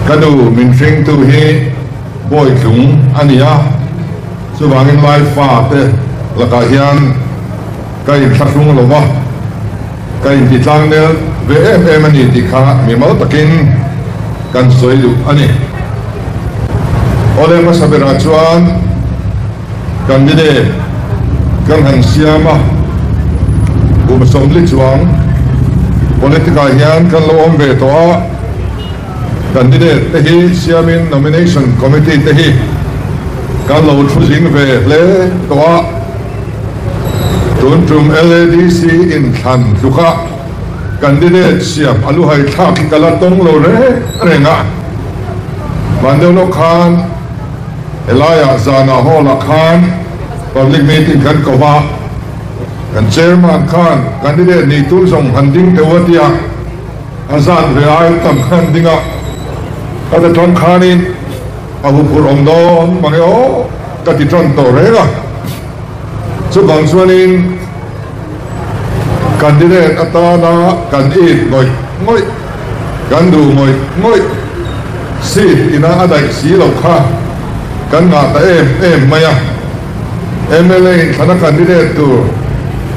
kadu min ring tu hi boy thung ania chuwangin lai fa te laka hian kai thlung lova kai ti tlang ne ve em ani ti kha mi mal takin kan soilu ani ole ma sabera chuan candidate kan han siama som li chuang politika hian kan lo om ve to a candidate te hi siamin nomination committee te hi kan lo thu jing ve le to a trum LADC in than lukha candidate siam alu hai thak kalatong lo renga mandelo khan elaya zana hola khan public meeting kan kova kan chairman khan candidate ni tul song handing tewatia azan ve ai tam khan dinga kada ton khanin abu pur omdon mangyo kati ton to rega so bang chuanin candidate atana kan it ngoi kan du ngoi seat ina adai si lo kha kan nga ta em maya MLA thana candidate tu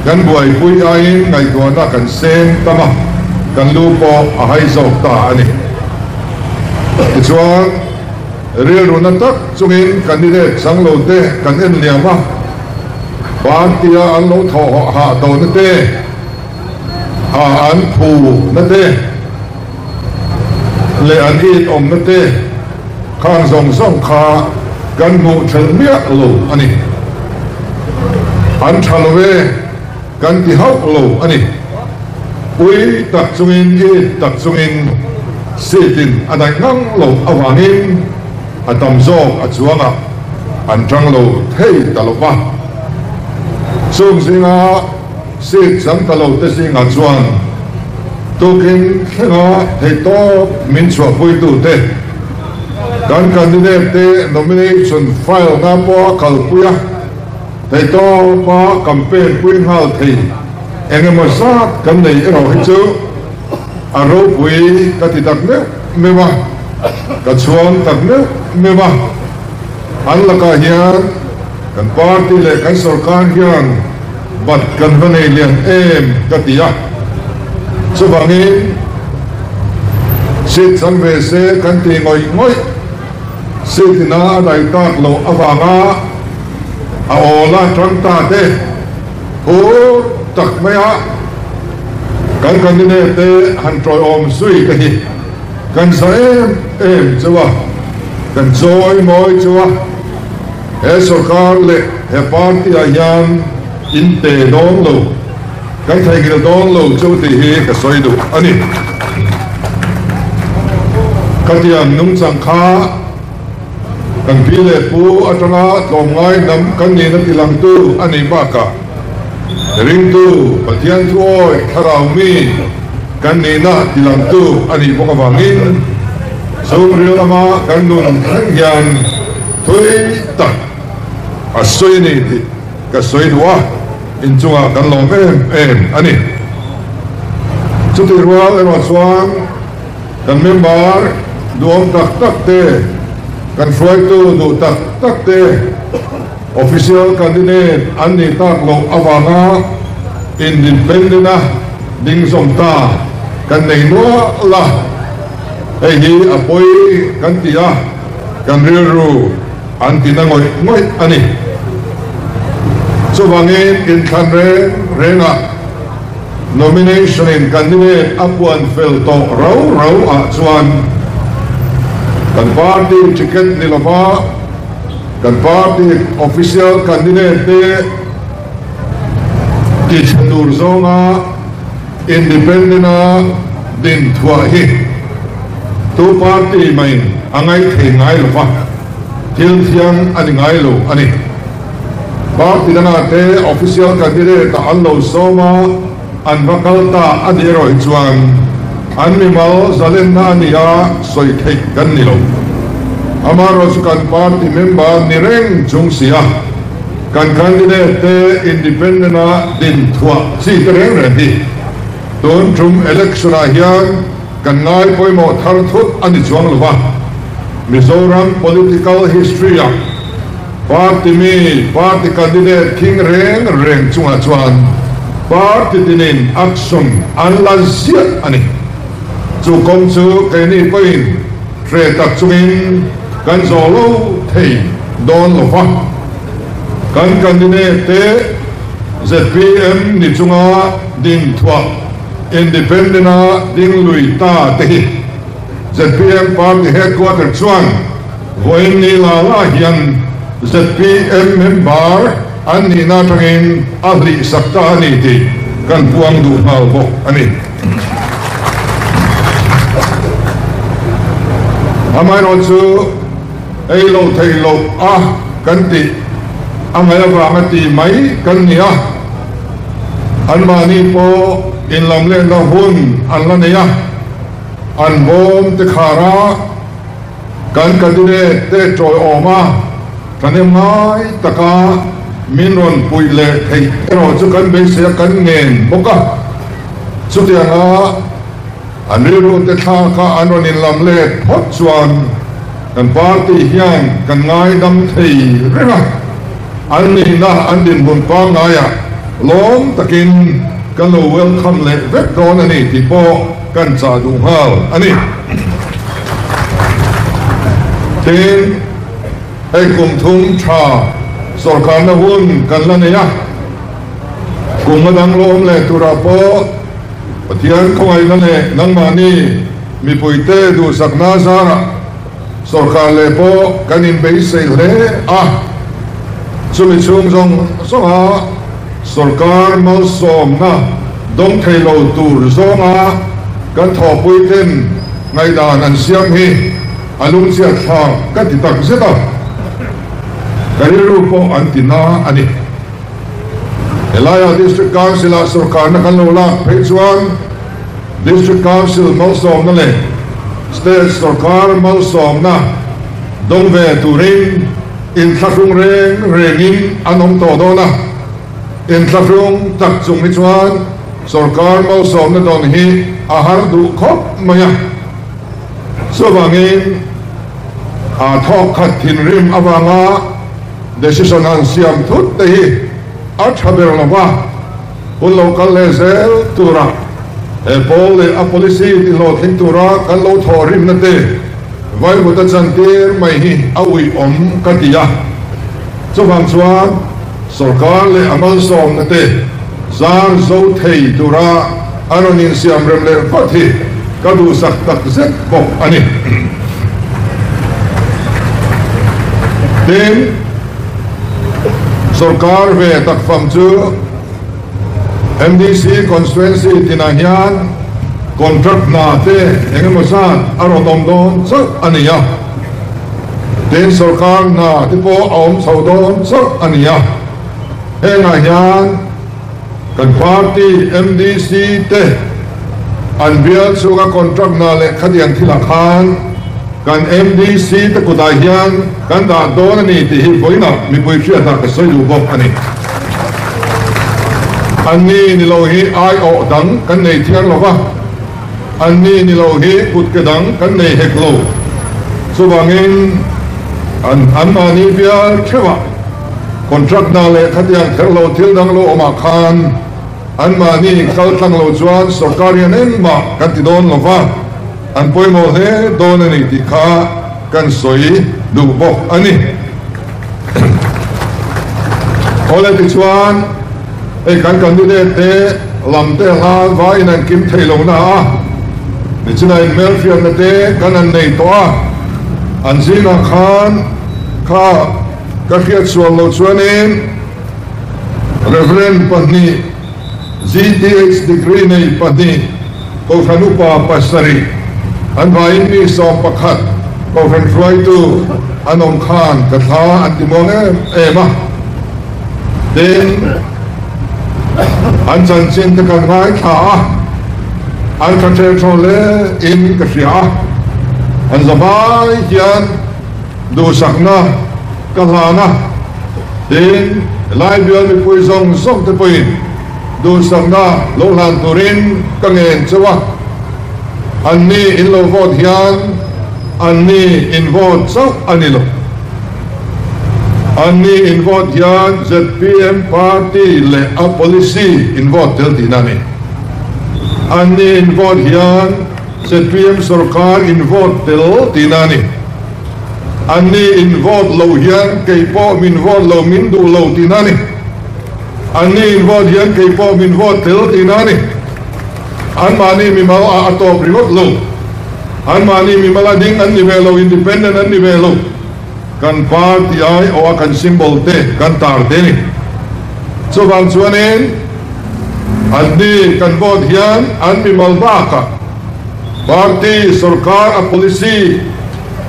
kan buai pui ai ngai ko na kan sen tama kan lu po a hai zok ta ani chuan real runa tak chungin candidate sang lo te kan en liama partia an lo tho ha to na te ha an phu na te le an it om na te khang zong kha kan mu thel mia lo ani an thalwe kan ti hau lo ani ui tak chungin tak chungin sitin adai ngang lo awangin atam zok achuanga an tang lo thei talopa sung singa sit sam talo te singa chuan tokin khenga thei to min chwa pui tu te kan candidate te nomination file na po kalpuya thầy to ba campaign pui ngal thei engema sa kan nei ero hichu aro pui kati tak ne mewa ka chuan tak ne mewa an laka hian kan party le kan sarkar hian bat kan vanei lian em katia chuwangin sit san ve se kan ti ngoi sit na dai tak lo awanga a ola tranta te ho tak maya kan candidate te han troi om sui te hi kan sa em chuwa kan joy moi chuwa he sarkar le he party a yan in te dong lo kan thai gil dong lo chu ti hi ka soi du ani katiam nung chang kha kan pile pu atanga tlongai nam kan ni na tilang tu ani baka ring tu pathian tu oi tharau mi kan ni na tilang tu ani boka wangin sum rilama kan nun yan thui tak asoi ni ti ka soi duwa in chunga kan long em ani chuti ruwa ema swang kan member duom tak te kan flight tu du tak te official candidate ani tak lo awanga independent ding som ta kan nei no la hi apoi kan tia kan ru an tin ngoi ani so wangin in kan renga nomination in candidate apuan fel to rau a chuan kan party ticket nilova kan party official candidate te Kishnur zonga independent din thua hi tu party main angai the ngai lo fa til thiang ani ngai lo ani party dana te official candidate ta allo soma an vakalta adero chuan an mi mal zalen na ania soi thei kan ni lo amaro sukan party member ni reng chung sia kan candidate te independent din thua si tereng rendi don trum election a hian kan ngai poimo thar thut ani chuang lova Mizoram political history party candidate king reng chunga chuan party tinin action anlansia ani chu kom chu ke ni poin tre tak chungin kan zolo thei don lova kan candidate te ZPM ni chunga ding thwa independent ding lui ta te ZPM party headquarter chuan voin ni la hian ZPM member an ni na tangin ahli sakta ni ti kan puang du hal bo ani amai ro chu ei lo thei lo kan ti amai ba ngati mai kan ni an ma ni po in lam le na hun an la ne an bom te khara kan candidate te troi oma kanem ngai taka minron puile thei ero chu kan be se kan nen boka chu tianga anriru te tha ka anon in lam le phot chuan kan party hian kan ngai dam thei rena an ni na an din bun pa ngaya lom takin kan lo welcome le vek don ani ti po kan cha du hal ani tin ai kum thum tha sarkar na hun kan la ne ya kum madang lom le tura po patian khoi la ne nang ma ni mi puite du sakna sara sarkar le po kan in be se le chumi chung jong songa sarkar mal som na dong thei lo tur zonga kan tho puiten ngai dan an siam hi alung sia tha ka ti tak zeta kariru po antina ani Elaya District Council a sarkar na kan lo la phase 1 District Council mal som na le State sarkar mal som na dong ve turin in thlakung rengin anom to do na in thlakung tak chung ni chuan sarkar mal som na don hi a har du khop maya so bangin a thok khat thin rim awanga decision an siam thut te hi a thaber lawa un local level tura e pole a policy ti lo thin tura kan lo thorim na te vai muta chantir mai hi awi om katia so bang chuan sarkar le amal som na te zar zo thei tura anonin siam rem le phathi kadu sak tak zet bo ani then sarkar ve tak fam chu MDC constituency tinahian contract na te engemasan aro dom don so ania then sarkar na tipo om saudon so ania henga hian kan party MDC te an bial suga contract na le khadian thilakhan kan MDC te kudahian kan da don ani ti hi boina mi pui thia ta ka soyu bok ani anni ni lo hi ai o dang kan nei thian lova anni ni lo hi kut ke dang kan nei hek lo subangin an ma ni bial thewa contract na le khadian therlo thil dang lo oma khan an ma ni kal tang lo chuan sarkarian en ma kan ti don lova an poi mo he don ani ti kha kan soi du bo ani ole ti chuan e kan candidate te lam te ha vai nan kim thailo na ni china in melfield na te kan an nei to an zina khan kha ka khiat sual lo chuanin reverend pani ZDH degree nei pani ko khanupa pasari an vai ni som pakhat ko khan try to anom khan ka tha an timong ema then an chan chin te kan ngai tha an ka te thole in ka ria an zabai hian du sakna ka lana then lai bial mi pui zong zong te pui du sakna lo lan turin ka ngen chawa an ni in lo vot hian ani involved so anilo ani involved yan ZPM party le a policy involved tel dinani ani involved yan ZPM sarkar involved tel dinani ani involved lo yan kaypo involved lo mindu lo dinani ani involved yan kaypo involved tel dinani an mani mi mau ato prigot lo an mani mi malading an nivelo independent an nivelo kan party ay o kan symbol te kan tar te ni so bang chuanin andi kan vote hian an mi malbaka party sarkar a policy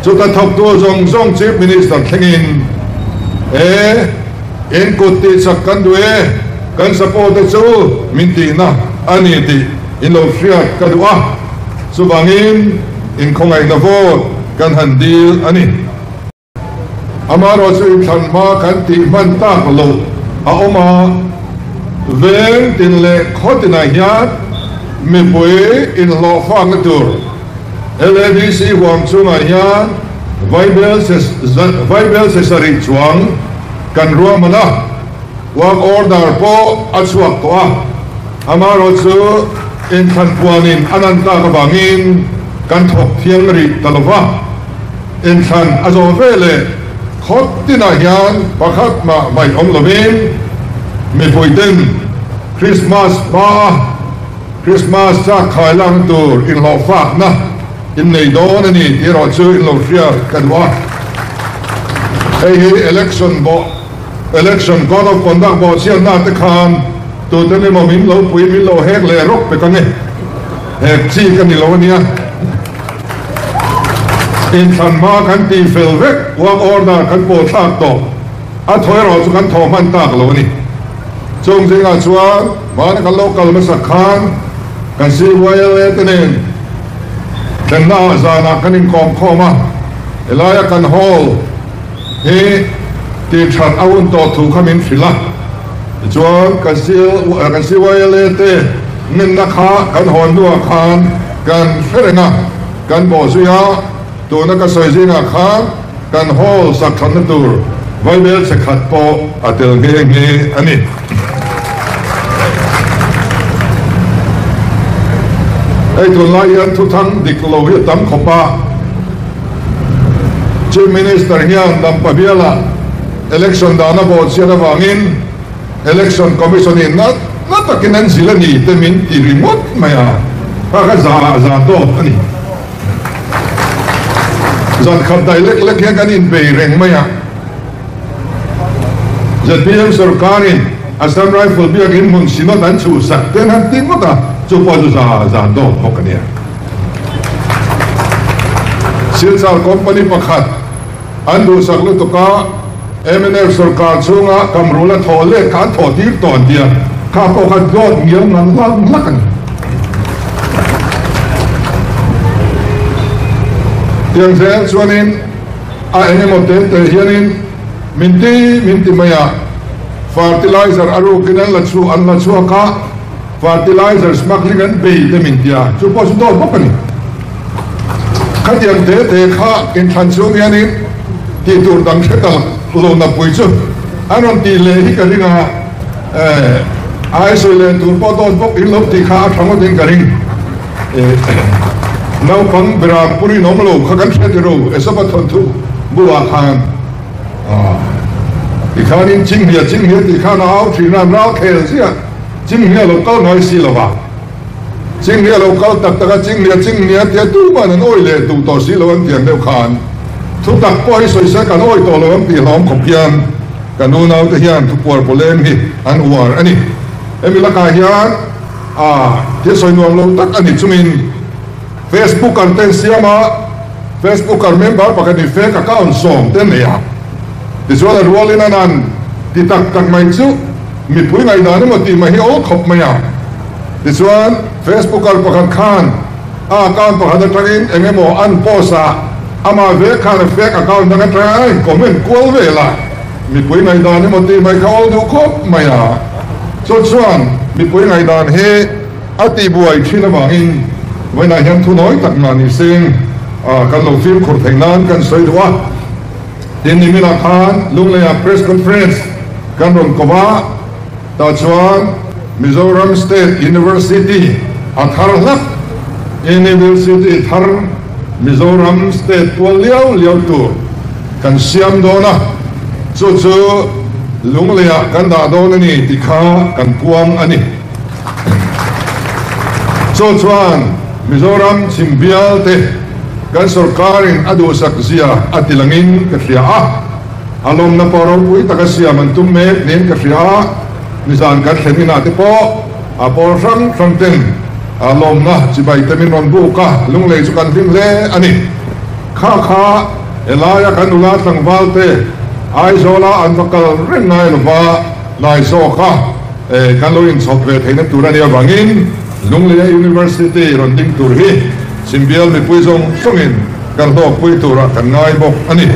chu ta thok tu zong chief minister thengin en kutti sakkan due kan support chu minti na ani ti in lo fria kadua so bangin in khongai na vote kan handil ani amaro chu than ma kan ti man ta lo a oma ven tin le khotina hiat me poi in lo fang tur LDC wang chunga hian Bible se sari chuang kan ruamana wang order po achuak to a amaro chu in than puanin ananta ka bangin kan thok thiang ri talova in than azo vele khotina hian pakhat ma mai om lovin me poiten Christmas sa khailang tur in lo fa na in nei don ani tiro chu in lo fria kadwa hey election god of conduct bo sian na te khan to te me mo min lo pui min lo hek le rok pe kan ne hek chi kan ni lo nia in than ma kan ti fel vek wa order kan po thak to a thoi ro chu kan tho man tak lo ni chung jinga chuan man kan local ma sakhan kan si wale tenen kan na zana kan in kom khoma elaya kan hol he ti chat awun to thu khamin fila chuan kan si wale te nin na kha kan hon nuwa khan kan ferenga kan bo suya tu na ka soi jinga kha kan hol sak than na tur Bible se khat po atel nge ani ai tu lai yan thu thang dik lo hi tam khopa chief minister hian dam pabiala election dana bo chira wangin election commission in na takinan sila ni temin ti remote maya ka za to ani zan khat dai lek kan in be reng maya ZPM sarkarin Assam Rifle bi agin mun sino dan chu sak ten han tin mota chu po ju za do hokania silsar company pakhat andu saklu to ka MNF sarkar chunga kamrula thole ka thotir ton dia ka ko khat god ngial nang lakan tiang zen chuanin a engemote te hianin minti maya fertilizer aru kinan la chu ka fertilizer smuggling an be te mintia chu po do bokani khatiang te kha in than chu yani ti tur dang theta lo na pui chu anon ti le hi ka ringa ai so le tur po do bok in lo ti kha thang ding ka ring nau pang bra puri nomlo khagan thete ro esaba thon thu buwa khan ikhanin jinghia tikhana au thrinam rao khel sia jinghia local noi si lova jinghia local tak jinghia tia tu man an oi le tu to si lowan tiang deu khan thu tak poi soi sa kan oi to lowan ti hlom khopian kan nu nau te hian thu por polen hi an war ani emila ka hian te soi nuam lo tak ani chumin Facebook kan ten siama Facebook kan member pakani fake account som ten ya Disuala rualin anan tak mai chu mi pui ngai dan mo ti mai o khop maya disuan Facebook al pakhan khan account pakhan tangin engemo an posa ama ve khan fake account dang trai comment kol vela mi pui ngai dan mo ti mai khol du khop maya chuan mi pui ngai dan he ati buai thina wangin when I hem thu noi tak na ni sing kan lo film khur thengnan kan soi dua tin ni mina khan lung le press conference kan ron kova ta chuan Mizoram State University athar lak University thar Mizoram State tual liao tu kan siam dona chu lung le kan da dona ni tikha kan puang ani chuan Mizoram chimbial te kan sarkarin adu sakzia atilangin kathia alom na porong pui takasia mantum me nen kathia nisan kan thenina te po apor sang ten alom na chibai temin ron buka lunglei chu kan ding le ani kha elaya kan ula tang valte ai zola an bakal rengai lova lai so kha kan loin sokre theina turani awangin Lunglea University ronding turhi simbial mi puizong songin kan do pui tura kan ngai bok ani